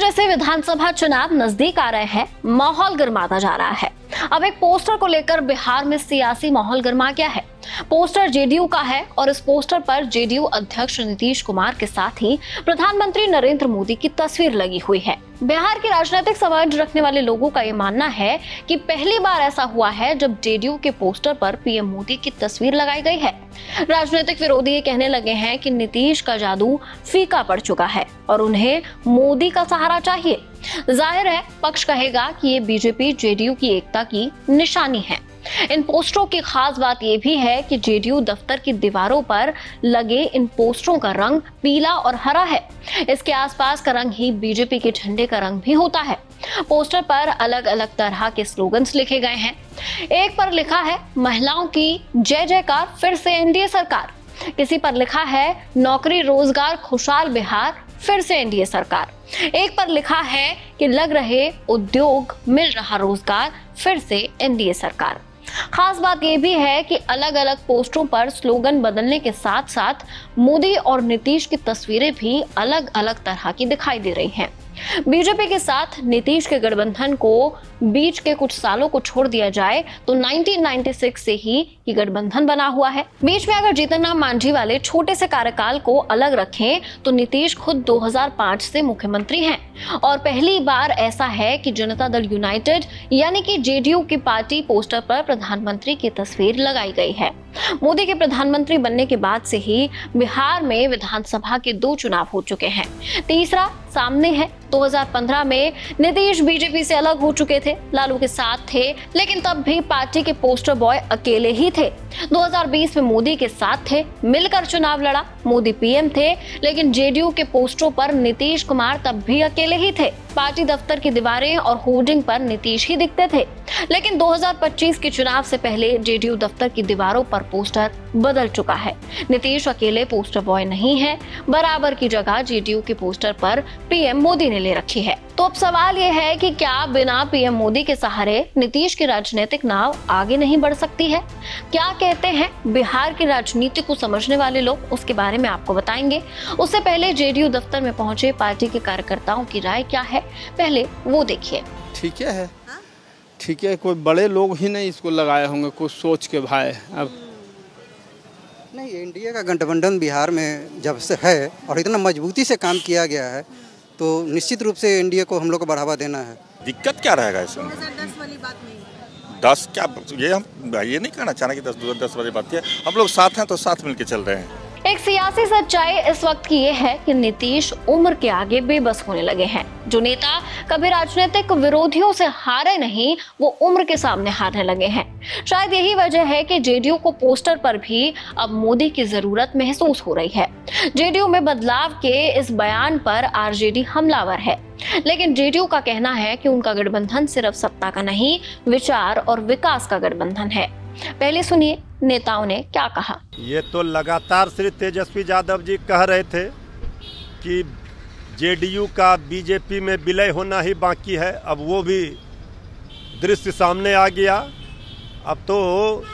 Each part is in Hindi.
जैसे विधानसभा चुनाव नजदीक आ रहे हैं, माहौल गर्माता जा रहा है। अब एक पोस्टर को लेकर बिहार में सियासी माहौल गर्मा गया है। पोस्टर जेडीयू का है और इस पोस्टर पर जेडीयू अध्यक्ष नीतीश कुमार के साथ ही प्रधानमंत्री नरेंद्र मोदी की तस्वीर लगी हुई है। बिहार की राजनीतिक समझ रखने वाले लोगों का ये मानना है कि पहली बार ऐसा हुआ है जब जेडीयू के पोस्टर पर पीएम मोदी की तस्वीर लगाई गई है। राजनीतिक विरोधी ये कहने लगे हैं कि नीतीश का जादू फीका पड़ चुका है और उन्हें मोदी का सहारा चाहिए। जाहिर है, पक्ष कहेगा कि ये बीजेपी जेडीयू की एकता की निशानी है। इन पोस्टरों की खास बात यह भी है कि जेडीयू दफ्तर की दीवारों पर लगे इन पोस्टरों का रंग पीला और हरा है। इसके आसपास का रंग ही बीजेपी के झंडे का रंग भी होता है। पोस्टर पर अलग अलग तरह के स्लोगन्स लिखे गए हैं। एक पर लिखा है महिलाओं की जय जयकार, फिर से एनडीए सरकार। किसी पर लिखा है नौकरी रोजगार खुशहाल बिहार, फिर से एनडीए सरकार। एक पर लिखा है कि लग रहे उद्योग, मिल रहा रोजगार, फिर से एनडीए सरकार। खास बात यह भी है कि अलग अलग पोस्टरों पर स्लोगन बदलने के साथ साथ मोदी और नीतीश की तस्वीरें भी अलग अलग तरह की दिखाई दे रही हैं। बीजेपी के साथ नीतीश के गठबंधन को बीच के कुछ सालों को छोड़ दिया जाए तो 1996 से ही ये गठबंधन बना हुआ है। बीच में अगर जीतन राम मांझी वाले छोटे से कार्यकाल को अलग रखें तो नीतीश खुद 2005 से मुख्यमंत्री हैं और पहली बार ऐसा है कि जनता दल यूनाइटेड यानी कि जेडीयू की पार्टी पोस्टर पर प्रधानमंत्री की तस्वीर लगाई गई है। मोदी के प्रधानमंत्री बनने के बाद से ही बिहार में विधानसभा के 2 चुनाव हो चुके हैं। तीसरा सामने है। 2015 में नीतीश बीजेपी से अलग हो चुके थे, लालू के साथ थे, लेकिन तब भी पार्टी के पोस्टर बॉय अकेले ही थे। 2020 में मोदी के साथ थे, मिलकर चुनाव लड़ा, मोदी पीएम थे, लेकिन जेडीयू के पोस्टरों पर नीतीश कुमार तब भी अकेले ही थे। पार्टी दफ्तर की दीवारें और होर्डिंग पर नीतीश ही दिखते थे। लेकिन 2025 के चुनाव से पहले जेडीयू दफ्तर की दीवारों पर पोस्टर बदल चुका है। नीतीश अकेले पोस्टर बॉय नहीं है, बराबर की जगह जेडीयू के पोस्टर पर पीएम मोदी ने ले रखी है। तो अब सवाल यह है कि क्या बिना पीएम मोदी के सहारे नीतीश की राजनीतिक नाव आगे नहीं बढ़ सकती है? क्या कहते हैं बिहार की राजनीति को समझने वाले लोग, उसके बारे में आपको बताएंगे। उससे पहले जेडीयू दफ्तर में पहुंचे पार्टी के कार्यकर्ताओं की राय क्या है, पहले वो देखिए। ठीक है, कोई बड़े लोग ही नहीं इसको लगाए होंगे कुछ सोच के भाई। अब नहीं, एनडीए का गठबंधन बिहार में जब से है और इतना मजबूती से काम किया गया है तो निश्चित रूप से एनडीए को हम लोग को बढ़ावा देना है। दिक्कत क्या रहेगा इसमें? 2010 वाली बात नहीं। 10 क्या, ये हम ये नहीं कहना चाह रहे कि 10 वाली बात है। हम लोग साथ हैं तो साथ मिलकर चल रहे हैं। एक सियासी सच्चाई इस वक्त की ये है कि नीतीश उम्र के आगे बेबस होने लगे हैं। जो नेता कभी राजनीतिक विरोधियों से हारे नहीं, वो उम्र के सामने हारने लगे हैं। शायद यही वजह है कि जेडीयू को पोस्टर पर भी अब मोदी की जरूरत महसूस हो रही है। जेडीयू में बदलाव के इस बयान पर आरजेडी हमलावर है, लेकिन जेडीयू का कहना है कि उनका गठबंधन सिर्फ सत्ता का नहीं, विचार और विकास का गठबंधन है। पहले सुनिए नेताओं ने क्या कहा। ये तो लगातार श्री तेजस्वी यादव जी कह रहे थे कि जेडीयू का बीजेपी में विलय होना ही बाकी है। अब वो भी दृश्य सामने आ गया। अब तो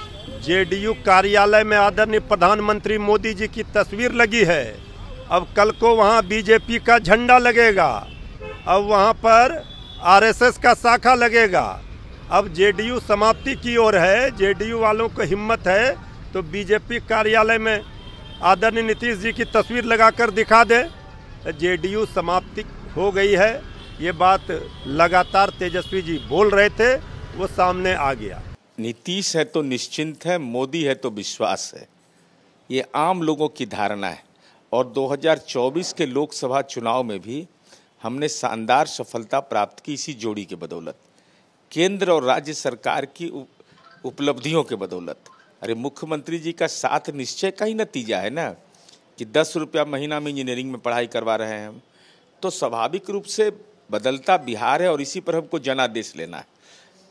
जेडीयू कार्यालय में आदरणीय प्रधानमंत्री मोदी जी की तस्वीर लगी है। अब कल को वहाँ बीजेपी का झंडा लगेगा, अब वहाँ पर आरएसएस का शाखा लगेगा। अब जेडीयू समाप्ति की ओर है। जेडीयू वालों को हिम्मत है तो बीजेपी कार्यालय में आदरणीय नीतीश जी की तस्वीर लगाकर दिखा दे। जेडीयू समाप्ति हो गई है, ये बात लगातार तेजस्वी जी बोल रहे थे, वो सामने आ गया। नीतीश है तो निश्चिंत है, मोदी है तो विश्वास है, ये आम लोगों की धारणा है। और 2024 के लोकसभा चुनाव में भी हमने शानदार सफलता प्राप्त की इसी जोड़ी के बदौलत, केंद्र और राज्य सरकार की उपलब्धियों के बदौलत। अरे मुख्यमंत्री जी का साथ निश्चय का ही नतीजा है ना कि 10 रुपया महीना में इंजीनियरिंग में पढ़ाई करवा रहे हैं हम। तो स्वाभाविक रूप से बदलता बिहार है और इसी पर हमको जनादेश लेना है।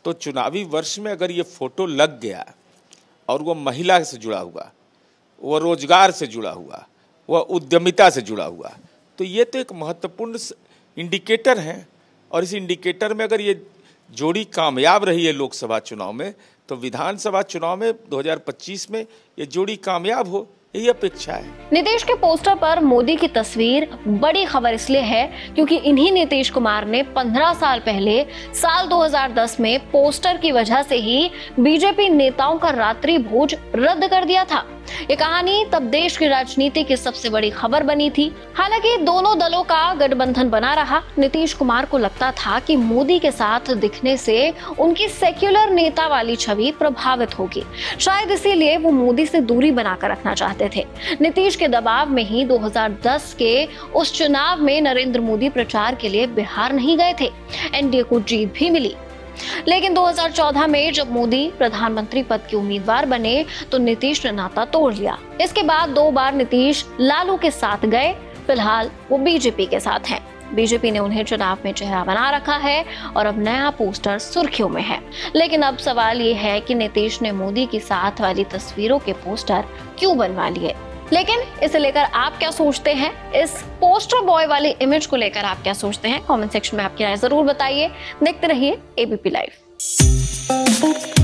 तो चुनावी वर्ष में अगर ये फोटो लग गया और वो महिला से जुड़ा हुआ, वह रोजगार से जुड़ा हुआ, वह उद्यमिता से जुड़ा हुआ, तो ये तो एक महत्वपूर्ण इंडिकेटर है। और इस इंडिकेटर में अगर ये जोड़ी कामयाब रही है लोकसभा चुनाव में, तो विधानसभा चुनाव में 2025 में ये जोड़ी कामयाब हो यही अपेक्षा है। नीतीश के पोस्टर पर मोदी की तस्वीर बड़ी खबर इसलिए है क्योंकि इन्हीं नीतीश कुमार ने 15 साल पहले साल 2010 में पोस्टर की वजह से ही बीजेपी नेताओं का रात्रि भोज रद्द कर दिया था। ये कहानी तब देश की राजनीति की सबसे बड़ी खबर बनी थी। हालांकि दोनों दलों का गठबंधन बना रहा। नीतीश कुमार को लगता था कि मोदी के साथ दिखने से उनकी सेक्युलर नेता वाली छवि प्रभावित होगी, शायद इसीलिए वो मोदी से दूरी बनाकर रखना चाहते थे। नीतीश के दबाव में ही 2010 के उस चुनाव में नरेंद्र मोदी प्रचार के लिए बिहार नहीं गए थे। एनडीए को जीत भी मिली। लेकिन 2014 में जब मोदी प्रधानमंत्री पद के उम्मीदवार बने तो नीतीश ने नाता तोड़ लिया। इसके बाद 2 बार नीतीश लालू के साथ गए। फिलहाल वो बीजेपी के साथ हैं। बीजेपी ने उन्हें चुनाव में चेहरा बना रखा है और अब नया पोस्टर सुर्खियों में है। लेकिन अब सवाल ये है कि नीतीश ने मोदी के साथ वाली तस्वीरों के पोस्टर क्यों बनवा लिए। लेकिन इसे लेकर आप क्या सोचते हैं? इस पोस्टर बॉय वाली इमेज को लेकर आप क्या सोचते हैं? कमेंट सेक्शन में आपकी राय जरूर बताइए। देखते रहिए एबीपी लाइव।